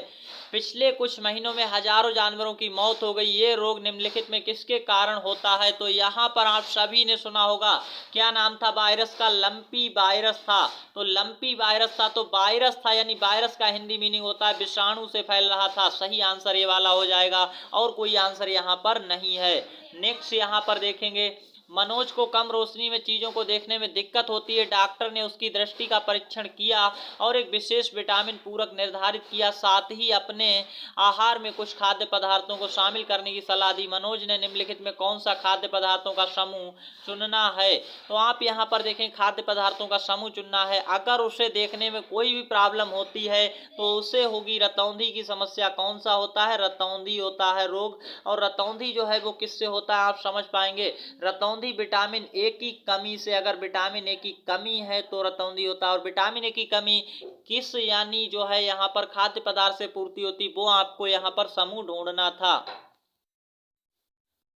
पिछले कुछ महीनों में हजारों जानवरों की मौत हो गई। ये रोग निम्नलिखित में किसके कारण होता है, तो यहाँ पर आप सभी ने सुना होगा क्या नाम था वायरस का, लंपी वायरस था। तो लंपी वायरस था, तो वायरस था यानी वायरस का हिंदी मीनिंग होता है विषाणु से फैल रहा था। सही आंसर ये वाला हो जाएगा और कोई आंसर यहाँ पर नहीं है। नेक्स्ट यहाँ पर देखेंगे मनोज को कम रोशनी में चीजों को देखने में दिक्कत होती है। डॉक्टर ने उसकी दृष्टि का परीक्षण किया और एक विशेष विटामिन पूरक निर्धारित किया, साथ ही अपने आहार में कुछ खाद्य पदार्थों को शामिल करने की सलाह दी। मनोज ने निम्नलिखित में कौन सा खाद्य पदार्थों का समूह चुनना है, तो आप यहाँ पर देखें खाद्य पदार्थों का समूह चुनना है। अगर उसे देखने में कोई भी प्रॉब्लम होती है तो उसे होगी रतौंधी की समस्या। कौन सा होता है, रतौंधी होता है रोग। और रतौंधी जो है वो किससे होता है आप समझ पाएंगे, रतौंधी विटामिन ए की कमी से। अगर विटामिन ए की कमी है तो रतौंधी होता है। और विटामिन ए की कमी किस यानी जो है यहाँ पर खाद्य पदार्थ से पूर्ति होती, वो आपको यहाँ पर समूह ढूंढना था।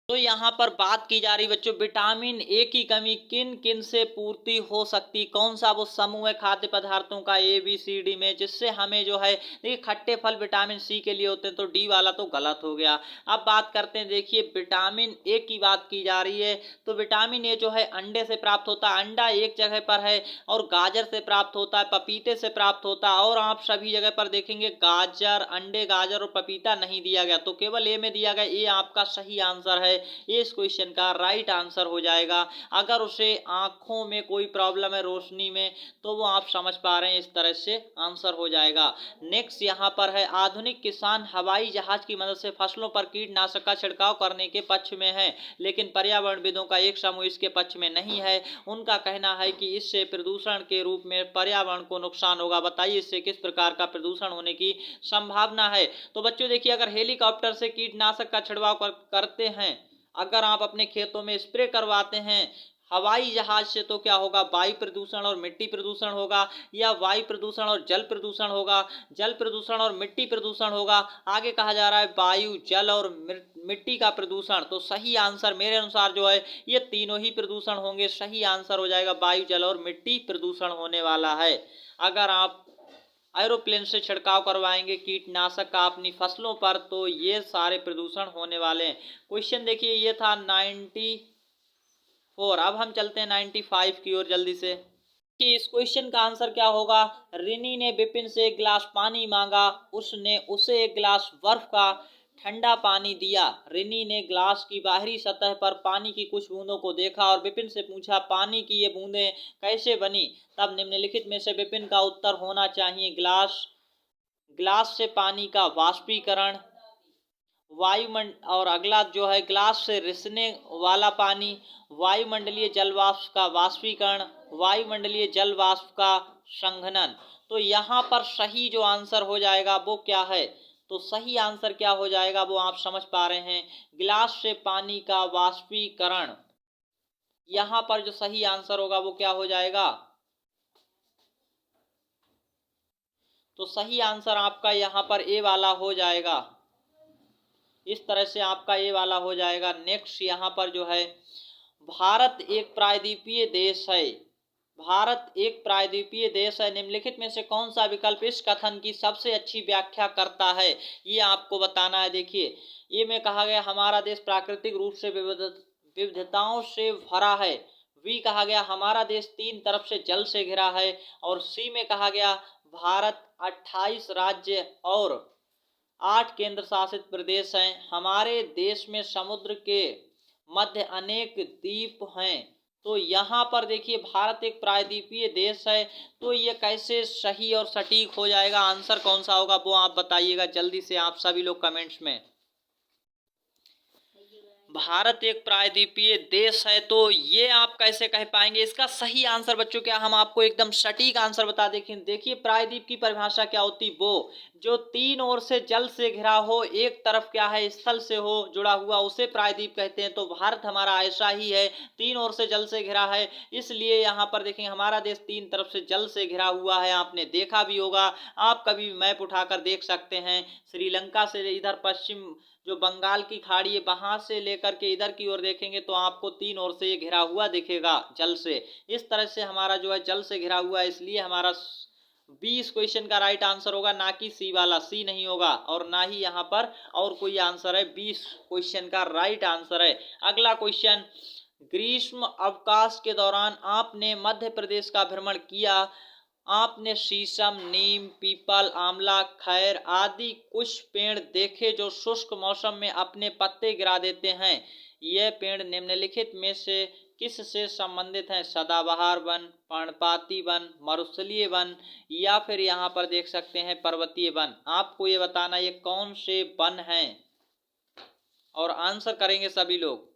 तो यहाँ पर बात की जा रही बच्चों विटामिन ए की कमी किन किन से पूर्ति हो सकती, कौन सा वो समूह है खाद्य पदार्थों का ए बी सी डी में, जिससे हमें जो है देखिए खट्टे फल विटामिन सी के लिए होते हैं, तो डी वाला तो गलत हो गया। अब बात करते हैं, देखिए विटामिन ए की बात की जा रही है तो विटामिन ए जो है अंडे से प्राप्त होता है। अंडा एक जगह पर है और गाजर से प्राप्त होता है, पपीते से प्राप्त होता है। और आप सभी जगह पर देखेंगे गाजर, अंडे, गाजर और पपीता नहीं दिया गया, तो केवल ए में दिया गया। ये आपका सही आंसर है। है, ये इस क्वेश्चन का राइट आंसर हो जाएगा। अगर उसे आंखों में कोई प्रॉब्लम है रोशनी में तो वो आप समझ पा रहे हैं, इस तरह से आंसर हो जाएगा। नेक्स्ट यहाँ पर है, आधुनिक किसान हवाई जहाज की मदद से फसलों पर कीटनाशक का छिड़काव करने के पक्ष में है, लेकिन पर्यावरणविदों का एक समूह इसके पक्ष में नहीं है। उनका कहना है कि इससे प्रदूषण के रूप में पर्यावरण को नुकसान होगा। बताइए इससे किस प्रकार का प्रदूषण होने की संभावना है। तो बच्चों देखिए, अगर हेलीकॉप्टर से कीटनाशक का छिड़काव करते हैं, अगर आप अपने खेतों में स्प्रे करवाते हैं हवाई जहाज से, तो क्या होगा, वायु प्रदूषण और मिट्टी प्रदूषण होगा, या वायु प्रदूषण और जल प्रदूषण होगा, जल प्रदूषण और मिट्टी प्रदूषण होगा। आगे कहा जा रहा है वायु, जल और मिट्टी का प्रदूषण। तो सही आंसर मेरे अनुसार जो है ये तीनों ही प्रदूषण होंगे। सही आंसर हो जाएगा वायु, जल और मिट्टी प्रदूषण होने वाला है। अगर आप एरोप्लेन से छिड़काव करवाएंगे कीटनाशक का अपनी फसलों पर तो ये सारे प्रदूषण होने वाले हैं। क्वेश्चन देखिए, ये था 94। अब हम चलते हैं 95 की ओर जल्दी से कि इस क्वेश्चन का आंसर क्या होगा। रिनी ने विपिन से एक गिलास पानी मांगा, उसने उसे एक गिलास बर्फ का ठंडा पानी दिया। रिनी ने गिलास की बाहरी सतह पर पानी की कुछ बूंदों को देखा और विपिन से पूछा, पानी की ये बूंदें कैसे बनी। तब निम्नलिखित में से विपिन का उत्तर होना चाहिए। गिलास गिलास से पानी का वाष्पीकरण, वायुमंडल, और अगला जो है ग्लास से रिसने वाला पानी, वायुमंडलीय जल वाष्प का वाष्पीकरण, वायुमंडलीय जल वाष्प का संघनन। तो यहाँ पर सही जो आंसर हो जाएगा वो क्या है, तो सही आंसर क्या हो जाएगा वो आप समझ पा रहे हैं, गिलास से पानी का वाष्पीकरण। यहाँ पर जो सही आंसर होगा वो क्या हो जाएगा, तो सही आंसर आपका यहाँ पर ए वाला हो जाएगा। इस तरह से आपका ये वाला हो जाएगा। नेक्स्ट यहाँ पर जो है, भारत एक प्रायद्वीपीय देश है। भारत एक प्रायद्वीपीय देश है, निम्नलिखित में से कौन सा विकल्प इस कथन की सबसे अच्छी व्याख्या करता है, ये आपको बताना है। देखिए, ये में कहा गया हमारा देश प्राकृतिक रूप से विविधताओं से भरा है। बी कहा गया हमारा देश तीन तरफ से जल से घिरा है। और सी में कहा गया भारत 28 राज्य और 8 केंद्र शासित प्रदेश हैं। हमारे देश में समुद्र के मध्य अनेक द्वीप हैं। तो यहाँ पर देखिए, भारत एक प्रायद्वीपीय देश है, तो ये कैसे सही और सटीक हो जाएगा, आंसर कौन सा होगा वो आप बताइएगा जल्दी से, आप सभी लोग कमेंट्स में। भारत एक प्रायद्वीपीय देश है, तो ये आप कैसे कह पाएंगे। इसका सही आंसर बच्चों क्या, हम आपको एकदम सटीक आंसर बता देखें। देखिए, प्रायद्वीप की परिभाषा क्या होती, वो जो तीन ओर से जल से घिरा हो, एक तरफ क्या है स्थल से हो जुड़ा हुआ, उसे प्रायद्वीप कहते हैं। तो भारत हमारा ऐसा ही है, तीन ओर से जल से घिरा है, इसलिए यहाँ पर देखें हमारा देश तीन तरफ से जल से घिरा हुआ है। आपने देखा भी होगा, आप कभी मैप उठाकर देख सकते हैं, श्रीलंका से इधर पश्चिम जो बंगाल की खाड़ी है वहां से लेकर के इधर की ओर देखेंगे तो आपको तीन ओर से ये घिरा हुआ दिखेगा जल से। इस तरह से हमारा जो है जल से घिरा हुआ है, इसलिए हमारा बी इस क्वेश्चन का राइट आंसर होगा, ना कि सी वाला। सी नहीं होगा और ना ही यहाँ पर और कोई आंसर है, बी इस क्वेश्चन का राइट आंसर है। अगला क्वेश्चन, ग्रीष्म अवकाश के दौरान आपने मध्य प्रदेश का भ्रमण किया। आपने शीशम, नीम, पीपल, आंवला, खैर आदि कुछ पेड़ देखे जो शुष्क मौसम में अपने पत्ते गिरा देते हैं। यह पेड़ निम्नलिखित में से किस से संबंधित हैं, सदाबहार वन, पर्णपाती वन, मरुस्थलीय वन, या फिर यहाँ पर देख सकते हैं पर्वतीय वन। आपको ये बताना ये कौन से वन हैं और आंसर करेंगे सभी लोग।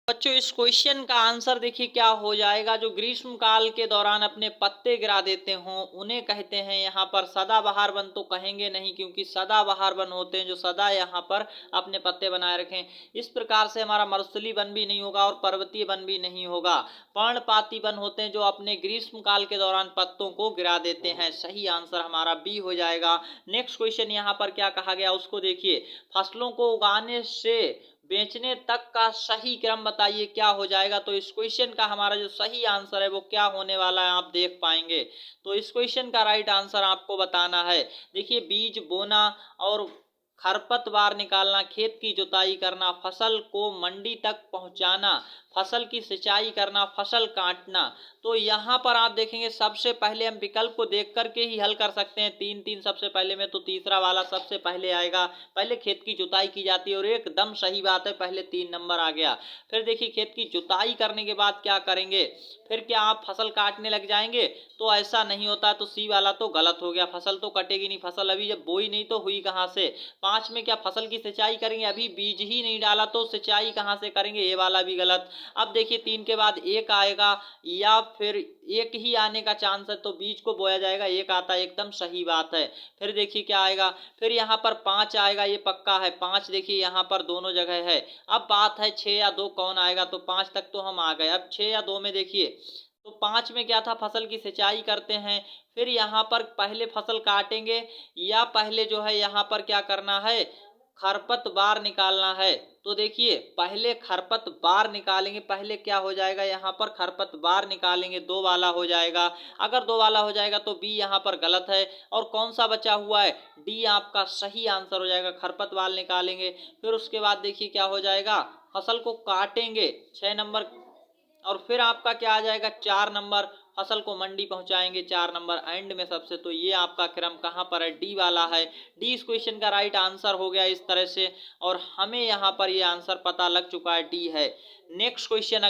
बच्चों, इस क्वेश्चन का आंसर देखिए क्या हो जाएगा, जो ग्रीष्म काल के दौरान अपने पत्ते गिरा देते हों उन्हें कहते हैं यहाँ पर सदाबहार वन। तो कहेंगे नहीं, क्योंकि सदाबहार वन होते हैं जो सदा यहाँ पर अपने पत्ते बनाए रखें। इस प्रकार से हमारा मरुस्थलीय वन भी नहीं होगा और पर्वतीय वन भी नहीं होगा। पर्णपाती वन होते हैं जो अपने ग्रीष्म काल के दौरान पत्तों को गिरा देते हैं। सही आंसर हमारा बी हो जाएगा। नेक्स्ट क्वेश्चन यहाँ पर क्या कहा गया उसको देखिए, फसलों को उगाने से बेचने तक का सही क्रम बताइए क्या हो जाएगा। तो इस क्वेश्चन का हमारा जो सही आंसर है वो क्या होने वाला है आप देख पाएंगे। तो इस क्वेश्चन का राइट आंसर आपको बताना है। देखिए, बीज बोना और खरपतवार निकालना, खेत की जुताई करना, फसल को मंडी तक पहुंचाना, फसल की सिंचाई करना, फसल काटना। तो यहाँ पर आप देखेंगे सबसे पहले हम विकल्प को देख करके ही हल कर सकते हैं। 3-3 सबसे पहले में, तो तीसरा वाला सबसे पहले आएगा। पहले खेत की जुताई की जाती है और एकदम सही बात है, पहले 3 नंबर आ गया। फिर देखिए खेत की जुताई करने के बाद क्या करेंगे, फिर क्या आप फसल काटने लग जाएंगे, तो ऐसा नहीं होता। तो सी वाला तो गलत हो गया, फसल तो कटेगी नहीं, फसल अभी जब बोई नहीं तो हुई कहाँ से। 5 में क्या फसल की सिंचाई करेंगे, अभी बीज ही नहीं डाला तो सिंचाई कहाँ से करेंगे, ये वाला भी गलत। अब देखिए 3 के बाद 1 आएगा या फिर 1 ही आने का चांस है, तो बीज को बोया जाएगा, 1 आता है, एकदम सही बात है। फिर देखिए क्या आएगा, फिर यहाँ पर 5 आएगा, ये पक्का है। 5 देखिए यहाँ पर दोनों जगह है। अब बात है 6 या 2 कौन आएगा, तो 5 तक तो हम आ गए। अब 6 या 2 में देखिए, तो 5 में क्या था, फसल की सिंचाई करते हैं, फिर यहाँ पर पहले फसल काटेंगे या पहले जो है यहाँ पर क्या करना है, खरपतवार निकालना है। तो देखिए पहले खरपतवार निकालेंगे, पहले क्या हो जाएगा, यहाँ पर खरपतवार निकालेंगे, 2 वाला हो जाएगा। अगर 2 वाला हो जाएगा तो बी यहाँ पर गलत है, और कौन सा बचा हुआ है, डी आपका सही आंसर हो जाएगा। खरपतवार निकालेंगे, फिर उसके बाद देखिए क्या हो जाएगा, फसल को काटेंगे, 6 नंबर, और फिर आपका क्या आ जाएगा, 4 नंबर, फसल को मंडी पहुंचाएंगे, 4 नंबर एंड में सबसे। तो ये आपका क्रम कहां पर है, डी वाला है। डी इस क्वेश्चन का राइट आंसर हो गया इस तरह से, और हमें यहां पर ये आंसर पता लग चुका है, डी है। नेक्स्ट क्वेश्चन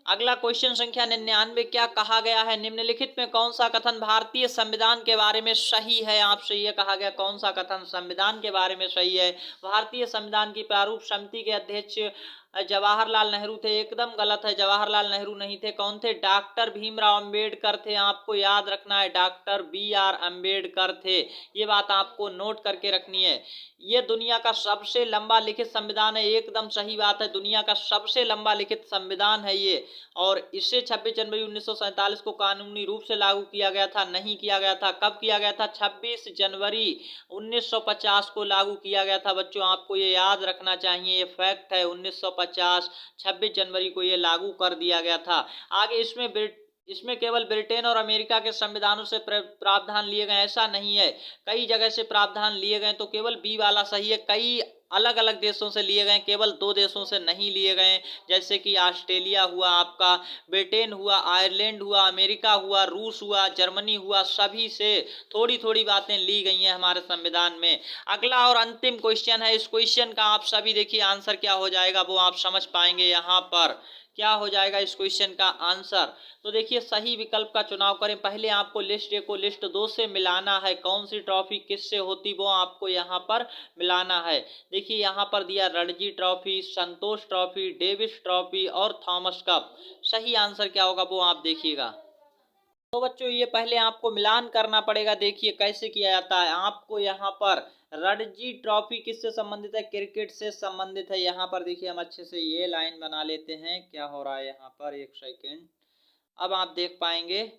अगला क्वेश्चन संख्या 99, क्या कहा गया है, निम्नलिखित में कौन सा कथन भारतीय संविधान के बारे में सही है। आपसे यह कहा गया कौन सा कथन संविधान के बारे में सही है। भारतीय संविधान की प्रारूप समिति के अध्यक्ष जवाहरलाल नेहरू थे, एकदम गलत है, जवाहरलाल नेहरू नहीं थे। कौन थे, डॉक्टर भीमराव अंबेडकर थे। आपको याद रखना है, डॉक्टर BR अंबेडकर थे, ये बात आपको नोट करके रखनी है। ये दुनिया का सबसे लंबा लिखित संविधान है, एकदम सही बात है, दुनिया का सबसे लंबा लिखित संविधान है ये। और इसे 26 जनवरी 1947 को कानूनी रूप से लागू किया गया था, नहीं किया गया था। कब किया गया था, 26 जनवरी 1950 को लागू किया गया था। बच्चों आपको ये याद रखना चाहिए, ये फैक्ट है, 1950 26 जनवरी को ये लागू कर दिया गया था। आगे इसमें केवल ब्रिटेन और अमेरिका के संविधानों से प्रावधान लिए गए, ऐसा नहीं है, कई जगह से प्रावधान लिए गए। तो केवल बी वाला सही है, कई अलग अलग देशों से लिए गए, केवल 2 देशों से नहीं लिए गए, जैसे कि ऑस्ट्रेलिया हुआ, आपका ब्रिटेन हुआ, आयरलैंड हुआ, अमेरिका हुआ, रूस हुआ, जर्मनी हुआ, सभी से थोड़ी थोड़ी बातें ली गई हैं हमारे संविधान में। अगला और अंतिम क्वेश्चन है, इस क्वेश्चन का आप सभी देखिए आंसर क्या हो जाएगा वो आप समझ पाएंगे। यहाँ पर क्या हो जाएगा इस क्वेश्चन का आंसर, तो देखिए सही विकल्प का चुनाव करें। पहले आपको लिस्ट 1 को लिस्ट 2 से मिलाना है, कौन सी ट्रॉफी किससे होती वो आपको यहाँ पर मिलाना है। देखिए यहाँ पर दिया रणजी ट्रॉफी, संतोष ट्रॉफी, डेविस ट्रॉफी और थॉमस कप। सही आंसर क्या होगा वो आप देखिएगा। तो बच्चों ये पहले आपको मिलान करना पड़ेगा, देखिए कैसे किया जाता है। आपको यहाँ पर रणजी ट्रॉफी किससे संबंधित है, क्रिकेट से संबंधित है। यहाँ पर देखिए हम अच्छे से ये लाइन बना लेते हैं, क्या हो रहा है यहाँ पर, एक सेकेंड, अब आप देख पाएंगे।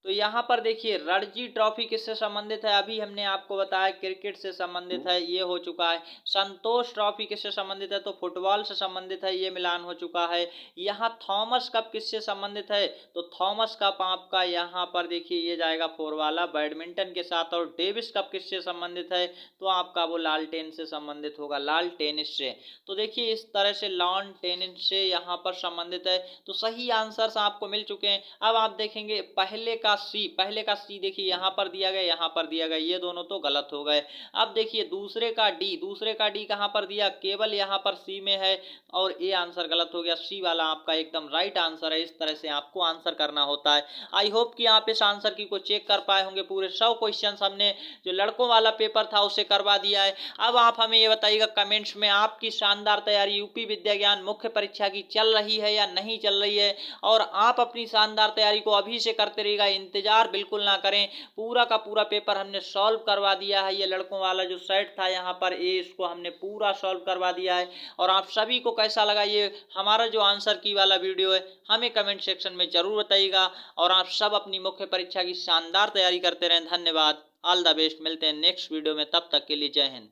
तो यहाँ पर देखिए रणजी ट्रॉफी किससे संबंधित है, अभी हमने आपको बताया क्रिकेट से संबंधित है, ये हो चुका है। संतोष ट्रॉफी किससे संबंधित है, तो फुटबॉल से संबंधित है, ये मिलान हो चुका है। यहाँ थॉमस कप किससे संबंधित है, तो थॉमस कप आपका यहाँ पर देखिए ये जाएगा 4 वाला, बैडमिंटन के साथ। और डेविस कप किससे संबंधित है, तो आपका वो लाल टेनिस से संबंधित होगा, लाल टेनिस से। तो देखिए इस तरह से लॉन टेनिस से यहाँ पर संबंधित है। तो सही आंसर्स आपको मिल चुके हैं। अब आप देखेंगे पहले का सी देखिए यहाँ पर दिया गया, यहाँ पर दिया गया, ये दोनों तो गलत हो गए। अब देखिए दूसरे का डी कहाँ पर दिया, केवल यहाँ पर सी में है, और ये आंसर गलत हो गया। सी वाला आपका एकदम राइट आंसर है। इस तरह से आपको आंसर करना होता है। आई होप कि आप इस आंसर की को चेक कर पाए होंगे। पूरे 100 क्वेश्चन हमने जो लड़कों वाला पेपर था उसे करवा दिया है। अब आप हमें ये बताइएगा कमेंट्स में, आपकी शानदार तैयारी यूपी विद्या ज्ञान मुख्य परीक्षा की चल रही है या नहीं चल रही है, और आप अपनी शानदार तैयारी को अभी से करते रहिएगा, इंतजार बिल्कुल ना करें। पूरा का पूरा पेपर हमने सॉल्व करवा दिया है। ये लड़कों वाला जो सेट था यहाँ पर, ये इसको हमने पूरा सॉल्व करवा दिया है। और आप सभी को कैसा लगा ये हमारा जो आंसर की वाला वीडियो है, हमें कमेंट सेक्शन में जरूर बताइएगा। और आप सब अपनी मुख्य परीक्षा की शानदार तैयारी करते रहें। धन्यवाद, ऑल द बेस्ट, मिलते हैं नेक्स्ट वीडियो में, तब तक के लिए जय हिंद।